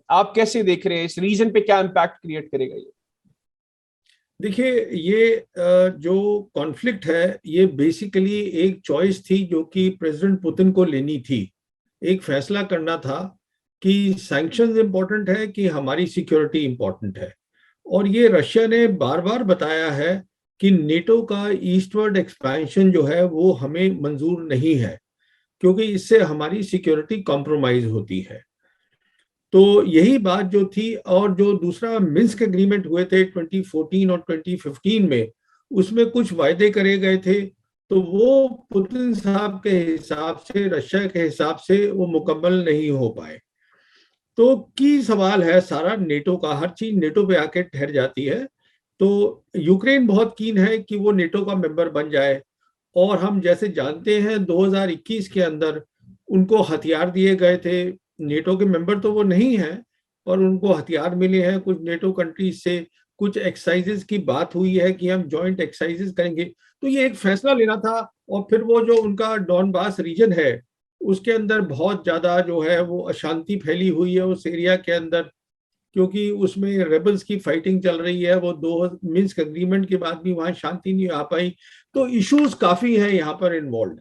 आप कैसे देख रहे हैं इस रीजन पे, क्या इम्पैक्ट क्रिएट करेगा ये? देखिए, ये जो कॉन्फ्लिक्ट है ये बेसिकली एक चॉइस थी जो कि प्रेसिडेंट पुतिन को लेनी थी। एक फैसला करना था कि सैंक्शंस इंपॉर्टेंट है कि हमारी सिक्योरिटी इंपॉर्टेंट है। और ये रशिया ने बार बार बताया है कि नेटो का ईस्टवर्ड एक्सपेंशन जो है वो हमें मंजूर नहीं है, क्योंकि इससे हमारी सिक्योरिटी कॉम्प्रोमाइज होती है। तो यही बात जो थी, और जो दूसरा मिन्स्क एग्रीमेंट हुए थे 2014 और 2015 में, उसमें कुछ वायदे करे गए थे, तो वो पुतिन साहब के हिसाब से, रशिया के हिसाब से वो मुकम्मल नहीं हो पाए। तो की सवाल है सारा नेटो का, हर चीज नेटो पे आके ठहर जाती है। तो यूक्रेन बहुत कीन है कि वो नेटो का मेंबर बन जाए, और हम जैसे जानते हैं 2021 के अंदर उनको हथियार दिए गए थे। नेटो के मेंबर तो वो नहीं है, पर उनको हथियार मिले हैं कुछ नेटो कंट्रीज से। कुछ एक्सरसाइजेज की बात हुई है कि हम जॉइंट एक्सरसाइजेज करेंगे। तो ये एक फैसला लेना था। और फिर वो जो उनका डॉनबास रीजन है, उसके अंदर बहुत ज्यादा जो है वो अशांति फैली हुई है उस एरिया के अंदर, क्योंकि उसमें रेबल्स की फाइटिंग चल रही है। वो दो मिन्स्क एग्रीमेंट के बाद भी वहां शांति नहीं आ पाई। तो इश्यूज काफी हैं यहाँ पर इन्वॉल्व।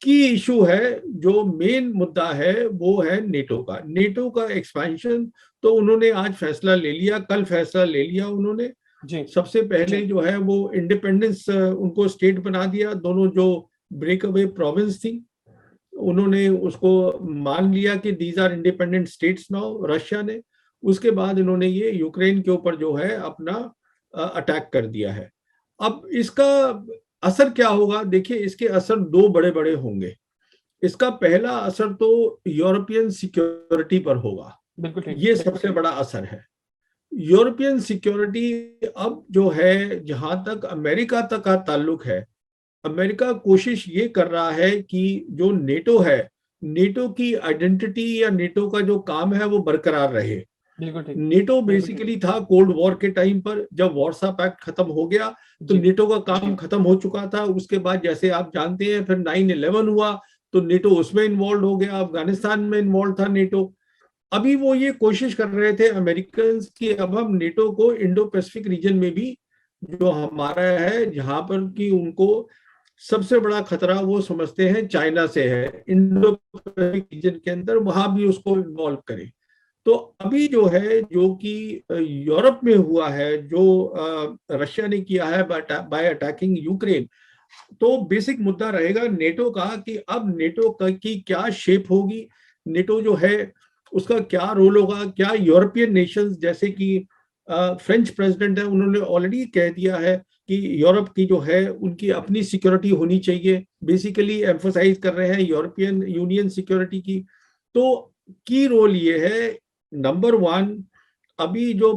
की इशू है, जो मेन मुद्दा है वो है नेटो का एक्सपेंशन। तो उन्होंने आज फैसला ले लिया, कल फैसला ले लिया उन्होंने। जी। सबसे पहले जो है वो इंडिपेंडेंस उनको स्टेट बना दिया। दोनों जो ब्रेक अवे प्रोविंस थी, उन्होंने उसको मान लिया कि these are independent states now, Russia ने। उसके बाद इन्होंने ये यूक्रेन के ऊपर जो है अपना अटैक कर दिया है। अब इसका असर क्या होगा? देखिए, इसके असर दो बड़े बड़े होंगे। इसका पहला असर तो यूरोपियन सिक्योरिटी पर होगा। बिल्कुल ठीक। ये सबसे बड़ा असर है। यूरोपियन सिक्योरिटी अब जो है, जहां तक अमेरिका तक का ताल्लुक है, अमेरिका कोशिश ये कर रहा है कि जो नेटो है, नेटो की आइडेंटिटी या नेटो का जो काम है वो बरकरार रहे। बिल्कुल ठीक। नेटो बेसिकली था कोल्ड वॉर के टाइम पर, जब वॉर्सा पैक्ट खत्म हो गया तो जी। नेटो का काम खत्म हो चुका था। उसके बाद जैसे आप जानते हैं फिर 9/11 हुआ, तो नेटो उसमें इन्वॉल्व हो गया, अफगानिस्तान में इन्वॉल्व था नेटो। अभी वो ये कोशिश कर रहे थे अमेरिकन की, अब हम नेटो को इंडो पैसिफिक रीजन में भी, जो हमारा है, जहां पर कि उनको सबसे बड़ा खतरा वो समझते हैं चाइना से है, इंडो पैसिफिक रीजन के अंदर, वहां भी उसको इन्वॉल्व करें। तो अभी जो है, जो कि यूरोप में हुआ है, जो रशिया ने किया है बाय अटैकिंग यूक्रेन, तो बेसिक मुद्दा रहेगा नेटो का कि अब नेटो की क्या शेप होगी, नेटो जो है उसका क्या रोल होगा। क्या यूरोपियन नेशंस, जैसे कि फ्रेंच प्रेसिडेंट है, उन्होंने ऑलरेडी कह दिया है कि यूरोप की जो है उनकी अपनी सिक्योरिटी होनी चाहिए, बेसिकली एम्फोसाइज कर रहे हैं यूरोपियन यूनियन सिक्योरिटी की। तो की रोल ये है, नंबर वन, अभी जो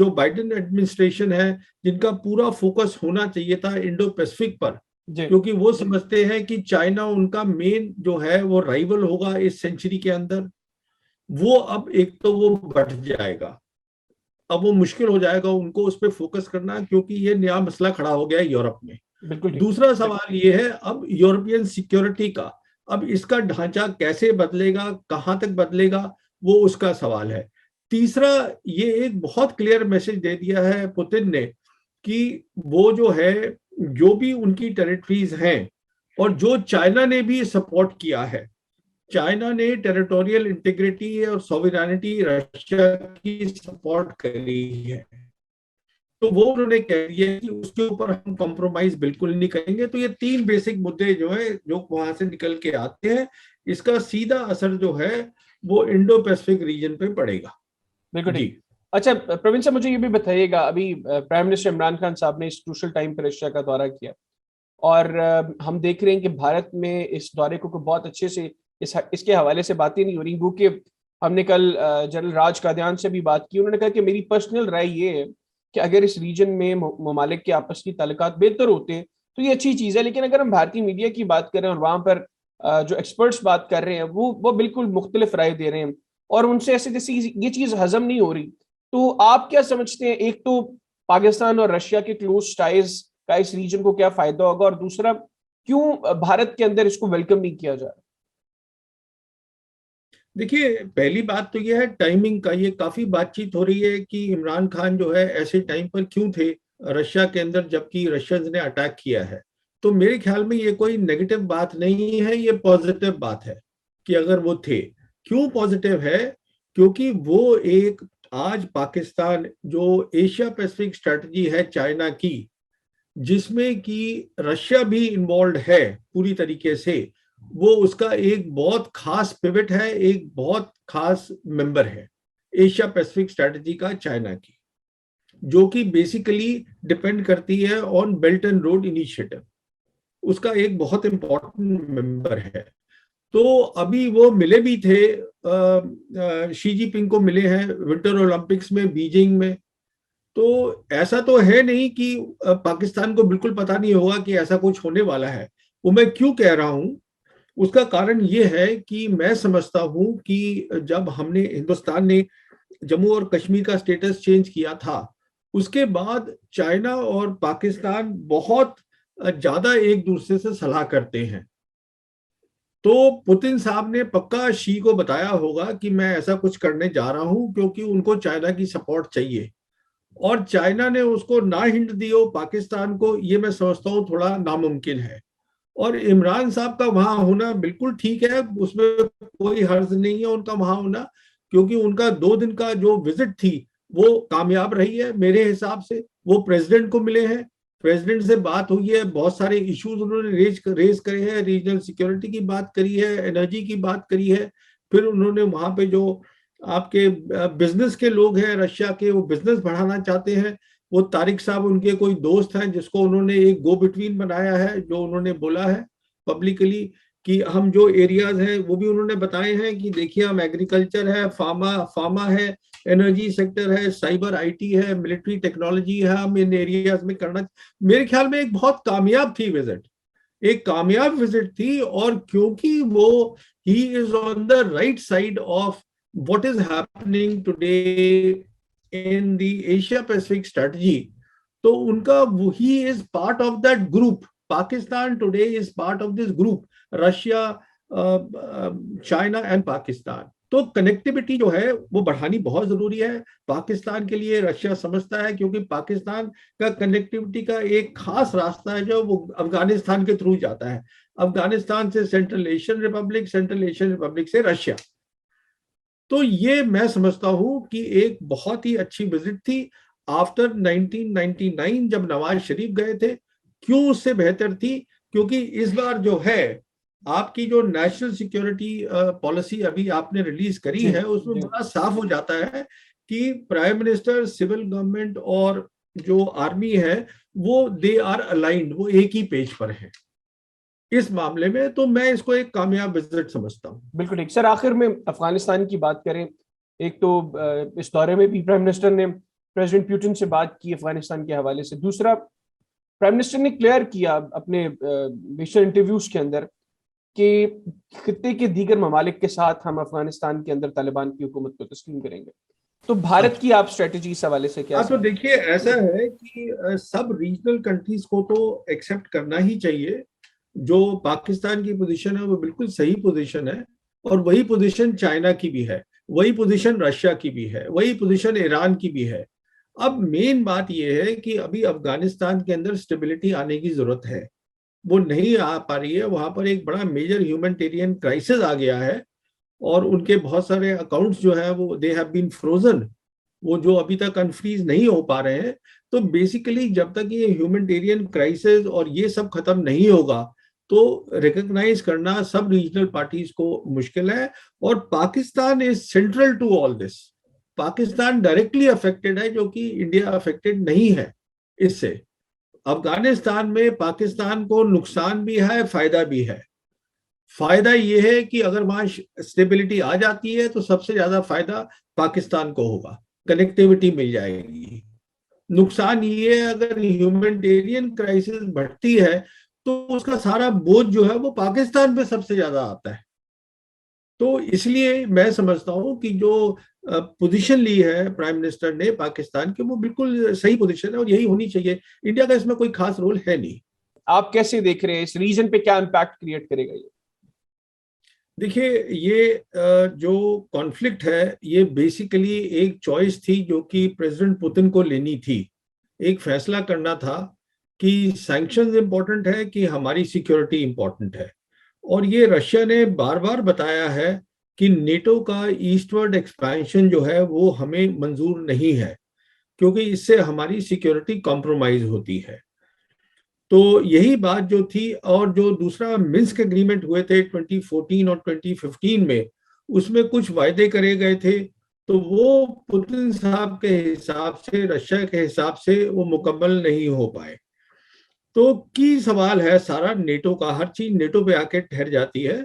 बाइडेन एडमिनिस्ट्रेशन है, जिनका पूरा फोकस होना चाहिए था इंडो पैसिफिक पर, जी। क्योंकि वो समझते हैं कि चाइना उनका मेन जो है वो राइवल होगा इस सेंचुरी के अंदर। वो अब एक तो वो बढ़ जाएगा, अब वो मुश्किल हो जाएगा उनको उस पर फोकस करना, क्योंकि ये नया मसला खड़ा हो गया है यूरोप में। बिल्कुल ठीक। दूसरा सवाल ये है अब यूरोपियन सिक्योरिटी का, अब इसका ढांचा कैसे बदलेगा, कहां तक बदलेगा, वो उसका सवाल है। तीसरा, ये एक बहुत क्लियर मैसेज दे दिया है पुतिन ने कि वो जो है, जो भी उनकी टेरिटरीज हैं, और जो चाइना ने भी सपोर्ट किया है, चाइना ने टेरिटोरियल इंटीग्रिटी और सॉवरेनिटी रशिया की सपोर्ट करी है, तो वो उन्होंने कह दिया कि उसके ऊपर हम कॉम्प्रोमाइज बिल्कुल नहीं करेंगे। तो ये तीन बेसिक मुद्दे जो है, जो वहां से निकल के आते हैं, इसका सीधा असर जो है वो इंडो पैसिफिक रीजन पे पड़ेगा। बिल्कुल जी। ठीक। अच्छा प्रवीण साहब, मुझे ये भी बताइएगा, अभी प्राइम मिनिस्टर इमरान खान साहब ने इस क्रूशल टाइम पर रशिया का दौरा किया, और हम देख रहे हैं कि भारत में इस दौरे को बहुत अच्छे से इसके हवाले से बातें नहीं हो रही, क्योंकि हमने कल जनरल राज कादियान से भी बात की। उन्होंने कहा कि मेरी पर्सनल राय ये है कि अगर इस रीजन में ममालिक के आपस की ताल्लुकात बेहतर होते तो ये अच्छी चीज़ है, लेकिन अगर हम भारतीय मीडिया की बात करें और वहां पर जो एक्सपर्ट्स बात कर रहे हैं वो बिल्कुल मुख्तलिफ राय दे रहे हैं, और उनसे ऐसे जैसे ये चीज़ हजम नहीं हो रही। तो आप क्या समझते हैं, एक तो पाकिस्तान और रशिया के क्लोज टाइज का इस रीजन को क्या फायदा होगा, और दूसरा क्यों भारत के अंदर इसको वेलकम नहीं किया जा रहा? देखिए, पहली बात तो यह है टाइमिंग का। ये काफी बातचीत हो रही है कि इमरान खान जो है ऐसे टाइम पर क्यों थे रशिया के अंदर जबकि रशियंस ने अटैक किया है। तो मेरे ख्याल में ये कोई नेगेटिव बात नहीं है, ये पॉजिटिव बात है कि अगर वो थे। क्यों पॉजिटिव है? क्योंकि वो एक, आज पाकिस्तान जो एशिया पैसिफिक स्ट्रेटजी है चाइना की, जिसमें कि रशिया भी इन्वॉल्व है पूरी तरीके से, वो उसका एक बहुत खास पिवट है, एक बहुत खास मेंबर है एशिया पैसिफिक स्ट्रेटजी का चाइना की, जो कि बेसिकली डिपेंड करती है on belt and road initiative. उसका एक बहुत इंपॉर्टेंट मेंबर है। तो अभी वो मिले भी थे, शी जिनपिंग को मिले हैं विंटर ओलंपिक्स में बीजिंग में। तो ऐसा तो है नहीं कि पाकिस्तान को बिल्कुल पता नहीं होगा कि ऐसा कुछ होने वाला है। वो मैं क्यों कह रहा हूं, उसका कारण ये है कि मैं समझता हूं कि जब हमने, हिंदुस्तान ने जम्मू और कश्मीर का स्टेटस चेंज किया था, उसके बाद चाइना और पाकिस्तान बहुत ज्यादा एक दूसरे से सलाह करते हैं। तो पुतिन साहब ने पक्का शी को बताया होगा कि मैं ऐसा कुछ करने जा रहा हूं, क्योंकि उनको चाइना की सपोर्ट चाहिए। और चाइना ने उसको ना हिंट दी हो पाकिस्तान को, ये मैं समझता हूँ थोड़ा नामुमकिन है। और इमरान साहब का वहां होना बिल्कुल ठीक है, उसमें कोई हर्ज नहीं है उनका वहां होना, क्योंकि उनका 2 दिन का जो विजिट थी वो कामयाब रही है मेरे हिसाब से। वो प्रेसिडेंट को मिले हैं, प्रेसिडेंट से बात हुई है, बहुत सारे इश्यूज उन्होंने रेज करे हैं, रीजनल सिक्योरिटी की बात करी है, एनर्जी की बात करी है। फिर उन्होंने वहां पे जो आपके बिजनेस के लोग हैं रशिया के, वो बिजनेस बढ़ाना चाहते हैं, वो तारिक साहब उनके कोई दोस्त हैं जिसको उन्होंने एक गो बिटवीन बनाया है, जो उन्होंने बोला है पब्लिकली कि हम जो एरियाज हैं वो भी उन्होंने बताए हैं कि देखिए हम एग्रीकल्चर है, फार्मा फार्मा है, एनर्जी सेक्टर है, साइबर आईटी है, मिलिट्री टेक्नोलॉजी है, हम इन एरियाज में करना। मेरे ख्याल में एक बहुत कामयाब थी विजिट, एक कामयाब विजिट थी। और क्योंकि वो, he is on the right side of what is happening today in the Asia Pacific strategy, तो उनका, he is part of that group. Pakistan today is part of this group, Russia, China and Pakistan. तो connectivity जो है वो बढ़ानी बहुत जरूरी है पाकिस्तान के लिए, रशिया समझता है, क्योंकि पाकिस्तान का कनेक्टिविटी का एक खास रास्ता है जो वो अफगानिस्तान के थ्रू जाता है, अफगानिस्तान से central Asian Republic, central Asian Republic से रशिया। तो ये मैं समझता हूं कि एक बहुत ही अच्छी विजिट थी आफ्टर 1999 जब नवाज शरीफ गए थे। क्यों उससे बेहतर थी? क्योंकि इस बार जो है आपकी जो नेशनल सिक्योरिटी पॉलिसी अभी आपने रिलीज करी है, उसमें बड़ा साफ हो जाता है कि प्राइम मिनिस्टर, सिविल गवर्नमेंट और जो आर्मी है वो दे आर अलाइंड, वो एक ही पेज पर है इस मामले में। तो मैं इसको एक कामयाब विजिट समझता हूँ। बिल्कुल ठीक सर। आखिर में अफगानिस्तान की बात करें, एक तो इस दौरे में भी प्राइम मिनिस्टर ने प्रेसिडेंट पुतिन से बात की अफगानिस्तान के हवाले से। दूसरा, प्राइम मिनिस्टर ने क्लियर किया अपने बेशतर इंटरव्यूज के अंदर कि खित्ते के दीगर ममालिक के साथ हम अफगानिस्तान के अंदर तालिबान की हुकूमत को तस्लीम करेंगे। तो भारत की आप स्ट्रेटेजी इस हवाले से क्या? तो देखिए, ऐसा है कि सब रीजनल कंट्रीज को तो एक्सेप्ट करना ही चाहिए। जो पाकिस्तान की पोजीशन है वो बिल्कुल सही पोजीशन है, और वही पोजीशन चाइना की भी है, वही पोजीशन रशिया की भी है, वही पोजीशन ईरान की भी है। अब मेन बात यह है कि अभी अफगानिस्तान के अंदर स्टेबिलिटी आने की जरूरत है, वो नहीं आ पा रही है। वहां पर एक बड़ा मेजर ह्यूमैनिटेरियन क्राइसिस आ गया है, और उनके बहुत सारे अकाउंट्स जो है वो दे हैव बीन फ्रोजन, वो जो अभी तक अनफ्रीज नहीं हो पा रहे हैं। तो बेसिकली जब तक ये ह्यूमैनिटेरियन क्राइसिस और ये सब खत्म नहीं होगा तो रिकॉग्नाइज करना सब रीजनल पार्टीज को मुश्किल है। और Pakistan is central to all this. Pakistan directly affected है, जो कि इंडिया अफेक्टेड नहीं है इससे। अफगानिस्तान में पाकिस्तान को नुकसान भी है, फायदा भी है। फायदा यह है कि अगर वहां स्टेबिलिटी आ जाती है तो सबसे ज्यादा फायदा पाकिस्तान को होगा, कनेक्टिविटी मिल जाएगी। नुकसान ये है अगर ह्यूमैनिटेरियन क्राइसिस बढ़ती है तो उसका सारा बोझ जो है वो पाकिस्तान पे सबसे ज्यादा आता है। तो इसलिए मैं समझता हूं कि जो पोजीशन ली है प्राइम मिनिस्टर ने पाकिस्तान की, वो बिल्कुल सही पोजीशन है और यही होनी चाहिए। इंडिया का इसमें कोई खास रोल है नहीं। आप कैसे देख रहे हैं इस रीजन पे, क्या इम्पैक्ट क्रिएट करेगा ये? देखिए, ये जो कॉन्फ्लिक्ट है ये बेसिकली एक चॉइस थी जो कि प्रेसिडेंट पुतिन को लेनी थी। एक फैसला करना था कि सैंक्शंस इंपॉर्टेंट है कि हमारी सिक्योरिटी इंपॉर्टेंट है। और ये रशिया ने बार बार बताया है कि नेटो का ईस्टवर्ड एक्सपेंशन जो है वो हमें मंजूर नहीं है, क्योंकि इससे हमारी सिक्योरिटी कॉम्प्रोमाइज होती है। तो यही बात जो थी, और जो दूसरा मिन्स्क एग्रीमेंट हुए थे 2014 और 2015 में, उसमें कुछ वायदे करे गए थे, तो वो पुतिन साहब के हिसाब से, रशिया के हिसाब से वो मुकम्मल नहीं हो पाए। तो की सवाल है सारा नेटो का, हर चीज नेटो पे आके ठहर जाती है।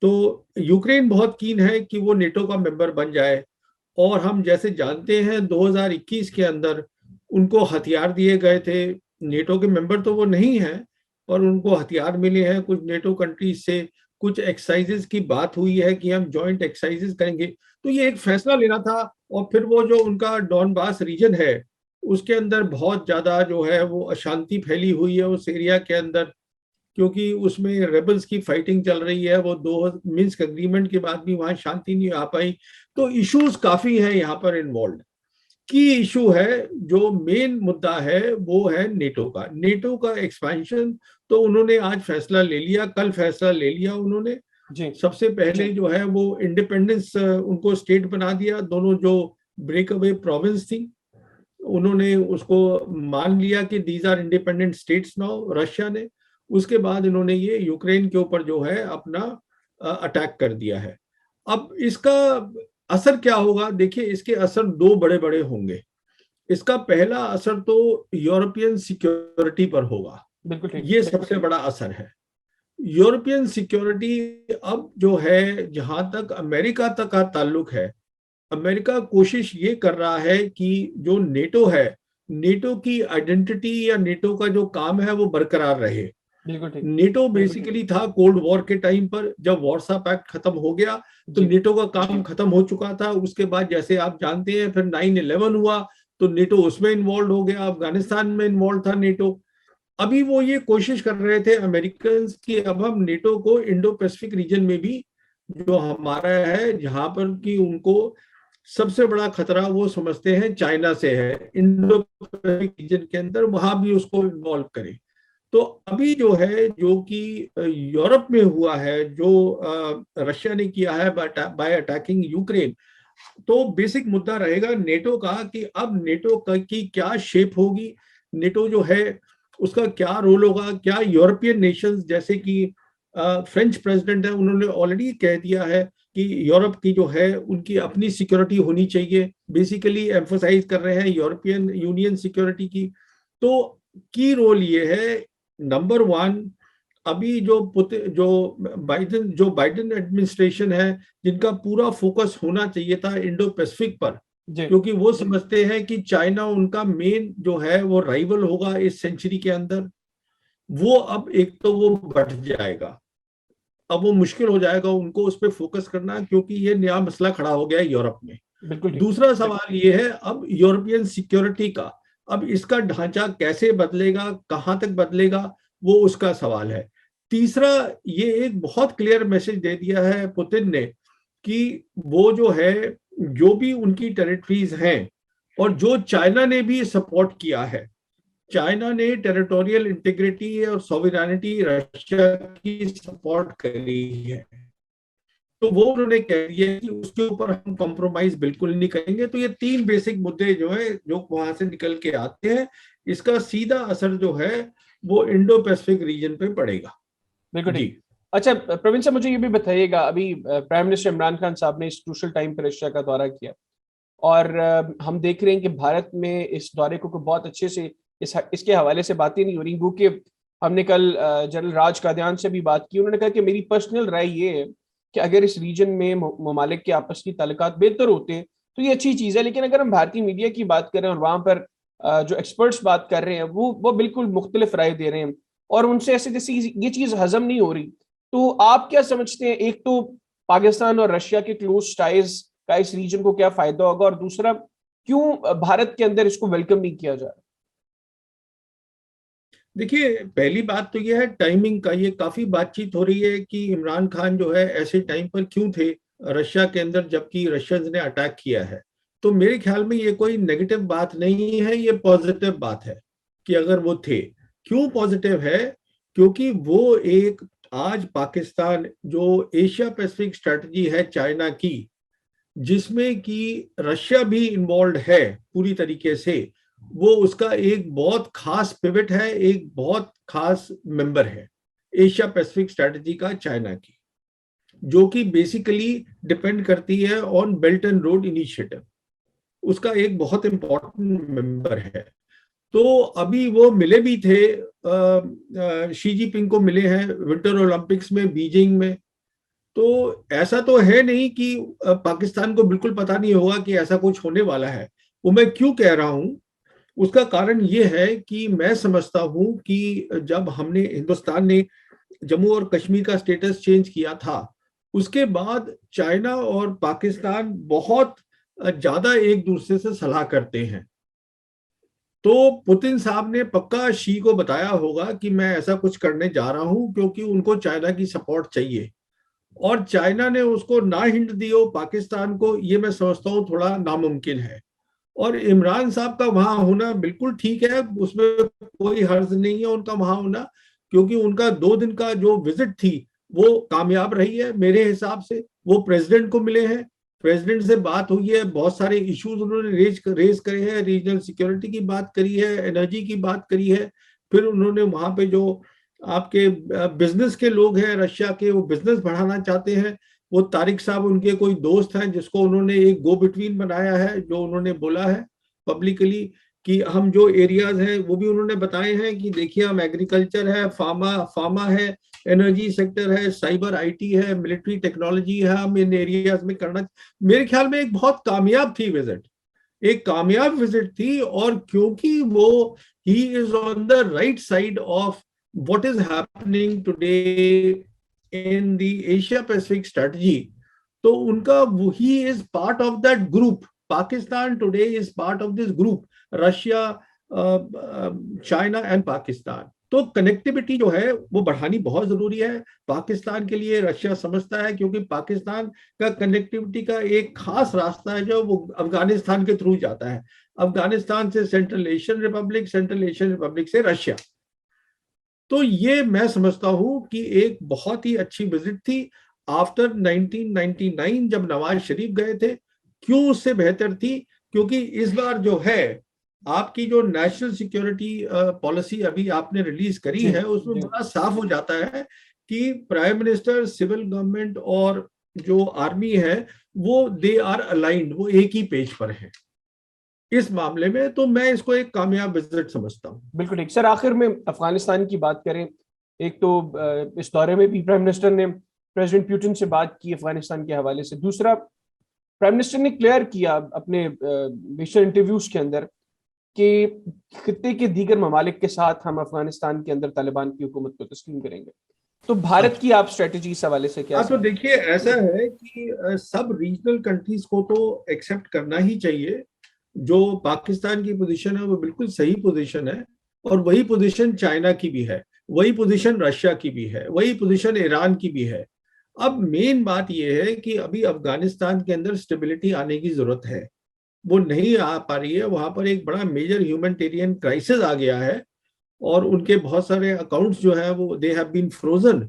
तो यूक्रेन बहुत कीन है कि वो नेटो का मेंबर बन जाए, और हम जैसे जानते हैं 2021 के अंदर उनको हथियार दिए गए थे। नेटो के मेंबर तो वो नहीं है, पर उनको हथियार मिले हैं कुछ नेटो कंट्रीज से। कुछ एक्सरसाइजेज की बात हुई है कि हम जॉइंट एक्सरसाइजेज करेंगे। तो ये एक फैसला लेना था। और फिर वो जो उनका डॉनबास रीजन है, उसके अंदर बहुत ज्यादा जो है वो अशांति फैली हुई है उस एरिया के अंदर, क्योंकि उसमें रेबल्स की फाइटिंग चल रही है। वो दो मिन्स्क एग्रीमेंट के बाद भी वहां शांति नहीं आ पाई। तो इश्यूज काफी है यहाँ पर इन्वॉल्व। की इशू है, जो मेन मुद्दा है वो है नेटो का एक्सपेंशन। तो उन्होंने आज फैसला ले लिया, कल फैसला ले लिया उन्होंने। जी सबसे पहले जो है वो इंडिपेंडेंस उनको स्टेट बना दिया। दोनों जो ब्रेक अवे प्रोविंस थी, उन्होंने उसको मान लिया कि these are independent states now, Russia ने। उसके बाद इन्होंने ये यूक्रेन के ऊपर जो है अपना अटैक कर दिया है। अब इसका असर क्या होगा? देखिए, इसके असर दो बड़े बड़े होंगे। इसका पहला असर तो यूरोपियन सिक्योरिटी पर होगा। बिल्कुल ठीक। ये सबसे बड़ा असर है। यूरोपियन सिक्योरिटी अब जो है, जहां तक अमेरिका तक का ताल्लुक है, अमेरिका कोशिश ये कर रहा है कि जो नेटो है, नेटो की आइडेंटिटी या नेटो का जो काम है वो बरकरार रहे। बिल्कुल ठीक। नेटो बेसिकली था कोल्ड वॉर के टाइम पर, जब वॉर्सा पैक्ट खत्म हो गया तो जी नेटो का काम खत्म हो चुका था। उसके बाद जैसे आप जानते हैं फिर 9/11 हुआ, तो नेटो उसमें इन्वॉल्व हो गया। अफगानिस्तान में इन्वॉल्व था नेटो। अभी वो ये कोशिश कर रहे थे अमेरिकन कि अब हम नेटो को इंडो पैसिफिक रीजन में भी, जो हमारा है, जहां पर कि उनको सबसे बड़ा खतरा वो समझते हैं चाइना से है, इंडो पैसिफिक रीजन के अंदर, वहां भी उसको इन्वॉल्व करें। तो अभी जो है, जो कि यूरोप में हुआ है, जो रशिया ने किया है बाय अटैकिंग यूक्रेन, तो बेसिक मुद्दा रहेगा नेटो का कि अब नेटो की क्या शेप होगी, नेटो जो है उसका क्या रोल होगा। क्या यूरोपियन नेशंस, जैसे कि फ्रेंच प्रेसिडेंट है, उन्होंने ऑलरेडी कह दिया है कि यूरोप की जो है उनकी अपनी सिक्योरिटी होनी चाहिए, बेसिकली एम्फोसाइज कर रहे हैं यूरोपियन यूनियन सिक्योरिटी की। तो की रोल ये है, नंबर वन, अभी जो बाइडेन एडमिनिस्ट्रेशन है, जिनका पूरा फोकस होना चाहिए था इंडो पैसिफिक पर, जी क्योंकि वो समझते हैं कि चाइना उनका मेन जो है वो राइवल होगा इस सेंचुरी के अंदर। वो अब एक तो वो बढ़ जाएगा, अब वो मुश्किल हो जाएगा उनको उस पर फोकस करना, क्योंकि ये नया मसला खड़ा हो गया है यूरोप में। बिल्कुल ठीक। दूसरा सवाल ये है अब यूरोपियन सिक्योरिटी का, अब इसका ढांचा कैसे बदलेगा, कहां तक बदलेगा, वो उसका सवाल है। तीसरा, ये एक बहुत क्लियर मैसेज दे दिया है पुतिन ने कि वो जो है, जो भी उनकी टेरिटरीज हैं, और जो चाइना ने भी सपोर्ट किया है, चाइना ने टेरिटोरियल इंटीग्रिटी और सॉवरेनिटी रशिया की सपोर्ट करी है, तो वो उन्होंने कह दिया कि उसके ऊपर हम कॉम्प्रोमाइज बिल्कुल नहीं करेंगे। तो ये तीन बेसिक मुद्दे जो है, जो वहां से निकल के आते हैं, इसका सीधा असर जो है वो इंडो पैसिफिक रीजन पे पड़ेगा। बिल्कुल जी। ठीक। अच्छा प्रवीण साहब, मुझे ये भी बताइएगा, अभी प्राइम मिनिस्टर इमरान खान साहब ने इस क्रूशल टाइम पर रशिया का दौरा किया, और हम देख रहे हैं कि भारत में इस दौरे को बहुत अच्छे से इसके हवाले से बातें नहीं हो रही। क्योंकि हमने कल जनरल राज कादियान से भी बात की, उन्होंने कहा कि मेरी पर्सनल राय ये है कि अगर इस रीजन में ममालिक के आपस की ताल्लुकात बेहतर होते हैं तो ये अच्छी चीज़ है। लेकिन अगर हम भारतीय मीडिया की बात करें और वहाँ पर जो एक्सपर्ट्स बात कर रहे हैं वो बिल्कुल मुख्तलिफ राय दे रहे हैं, और उनसे ऐसे जैसे ये चीज़ हजम नहीं हो रही। तो आप क्या समझते हैं, एक तो पाकिस्तान और रशिया के क्लोज टाइज का इस रीजन को क्या फायदा होगा, और दूसरा क्यों भारत के अंदर इसको वेलकम नहीं किया जा रहा? देखिए, पहली बात तो यह है टाइमिंग का। ये काफी बातचीत हो रही है कि इमरान खान जो है ऐसे टाइम पर क्यों थे रशिया के अंदर जबकि रशियंस ने अटैक किया है। तो मेरे ख्याल में ये कोई नेगेटिव बात नहीं है, ये पॉजिटिव बात है कि अगर वो थे। क्यों पॉजिटिव है? क्योंकि वो एक, आज पाकिस्तान जो एशिया पैसिफिक स्ट्रेटजी है चाइना की, जिसमें कि रशिया भी इन्वॉल्व है पूरी तरीके से, वो उसका एक बहुत खास पिवट है, एक बहुत खास मेंबर है एशिया पैसिफिक स्ट्रेटजी का चाइना की, जो कि बेसिकली डिपेंड करती है on belt and road initiative. उसका एक बहुत इंपॉर्टेंट मेंबर है। तो अभी वो मिले भी थे, शी जिनपिंग को मिले हैं विंटर ओलंपिक्स में बीजिंग में। तो ऐसा तो है नहीं कि पाकिस्तान को बिल्कुल पता नहीं होगा कि ऐसा कुछ होने वाला है। वो मैं क्यों कह रहा हूं, उसका कारण ये है कि मैं समझता हूं कि जब हमने, हिंदुस्तान ने जम्मू और कश्मीर का स्टेटस चेंज किया था, उसके बाद चाइना और पाकिस्तान बहुत ज्यादा एक दूसरे से सलाह करते हैं। तो पुतिन साहब ने पक्का शी को बताया होगा कि मैं ऐसा कुछ करने जा रहा हूं, क्योंकि उनको चाइना की सपोर्ट चाहिए। और चाइना ने उसको ना हिंट दी हो पाकिस्तान को, ये मैं समझता हूँ थोड़ा नामुमकिन है। और इमरान साहब का वहां होना बिल्कुल ठीक है, उसमें कोई हर्ज नहीं है उनका वहां होना, क्योंकि उनका 2 दिन का जो विजिट थी वो कामयाब रही है मेरे हिसाब से। वो प्रेसिडेंट को मिले हैं, प्रेसिडेंट से बात हुई है, बहुत सारे इश्यूज उन्होंने रेज करे हैं, रीजनल सिक्योरिटी की बात करी है, एनर्जी की बात करी है। फिर उन्होंने वहां पे जो आपके बिजनेस के लोग हैं रशिया के, वो बिजनेस बढ़ाना चाहते हैं। वो तारिक साहब उनके कोई दोस्त हैं जिसको उन्होंने एक गो बिटवीन बनाया है, जो उन्होंने बोला है पब्लिकली कि हम जो एरियाज हैं वो भी उन्होंने बताए हैं कि देखिए हम एग्रीकल्चर है, फार्मा है, एनर्जी सेक्टर है, साइबर आईटी है, मिलिट्री टेक्नोलॉजी है, हम इन एरियाज में करना। मेरे ख्याल में एक बहुत कामयाब थी विजिट, एक कामयाब विजिट थी। और क्योंकि वो, he is on the right side of what is happening today in the Asia Pacific strategy, तो उनका, he is part of that group. Pakistan today is part of this group, Russia, China and Pakistan. तो connectivity जो है वो बढ़ानी बहुत जरूरी है पाकिस्तान के लिए, रशिया समझता है, क्योंकि पाकिस्तान का कनेक्टिविटी का एक खास रास्ता है जो वो अफगानिस्तान के थ्रू जाता है, अफगानिस्तान से central Asian Republic, central Asian Republic से रशिया। तो ये मैं समझता हूं कि एक बहुत ही अच्छी विजिट थी आफ्टर 1999 जब नवाज शरीफ गए थे। क्यों उससे बेहतर थी? क्योंकि इस बार जो है आपकी जो नेशनल सिक्योरिटी पॉलिसी अभी आपने रिलीज करी है, उसमें बड़ा साफ हो जाता है कि प्राइम मिनिस्टर, सिविल गवर्नमेंट और जो आर्मी है वो दे आर अलाइंड, वो एक ही पेज पर है इस मामले में। तो मैं इसको एक कामयाब विजिट समझता हूँ। बिल्कुल ठीक सर। आखिर में अफगानिस्तान की बात करें, एक तो इस दौरे में भी प्राइम मिनिस्टर ने प्रेसिडेंट पुतिन से बात की अफगानिस्तान के हवाले से। दूसरा, प्राइम मिनिस्टर ने क्लियर किया अपने विशेष इंटरव्यूज के अंदर कि खित्ते के दीगर ममालिक के साथ हम अफगानिस्तान के अंदर तालिबान की हुकूमत को तस्लीम करेंगे। तो भारत की आप स्ट्रेटेजी इस हवाले से क्या? तो देखिए, ऐसा है कि सब रीजनल कंट्रीज को तो एक्सेप्ट करना ही चाहिए। जो पाकिस्तान की पोजीशन है वो बिल्कुल सही पोजीशन है, और वही पोजीशन चाइना की भी है, वही पोजीशन रशिया की भी है, वही पोजीशन ईरान की भी है। अब मेन बात यह है कि अभी अफगानिस्तान के अंदर स्टेबिलिटी आने की जरूरत है, वो नहीं आ पा रही है। वहां पर एक बड़ा मेजर ह्यूमैनिटेरियन क्राइसिस आ गया है, और उनके बहुत सारे अकाउंट्स जो है वो दे हैव बीन फ्रोजन,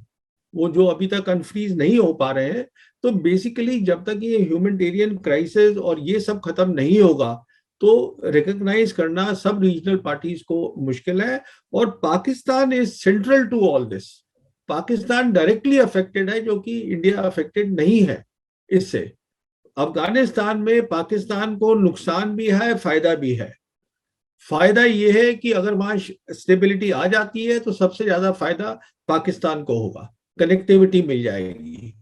वो जो अभी तक अनफ्रीज नहीं हो पा रहे हैं। तो बेसिकली जब तक ये ह्यूमैनिटेरियन क्राइसिस और ये सब खत्म नहीं होगा तो रिकॉग्नाइज करना सब रीजनल पार्टीज को मुश्किल है। और Pakistan is central to all this. Pakistan directly affected है, जो कि इंडिया अफेक्टेड नहीं है इससे। अफगानिस्तान में पाकिस्तान को नुकसान भी है, फायदा भी है। फायदा यह है कि अगर वहां स्टेबिलिटी आ जाती है तो सबसे ज्यादा फायदा पाकिस्तान को होगा, कनेक्टिविटी मिल जाएगी।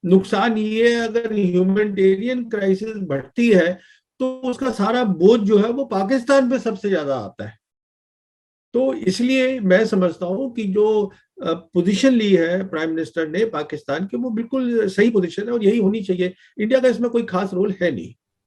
नुकसान ये है अगर ह्यूमैनिटेरियन क्राइसिस बढ़ती है तो उसका सारा बोझ जो है वो पाकिस्तान पे सबसे ज्यादा आता है। तो इसलिए मैं समझता हूं कि जो पोजीशन ली है प्राइम मिनिस्टर ने पाकिस्तान की, वो बिल्कुल सही पोजीशन है और यही होनी चाहिए। इंडिया का इसमें कोई खास रोल है नहीं।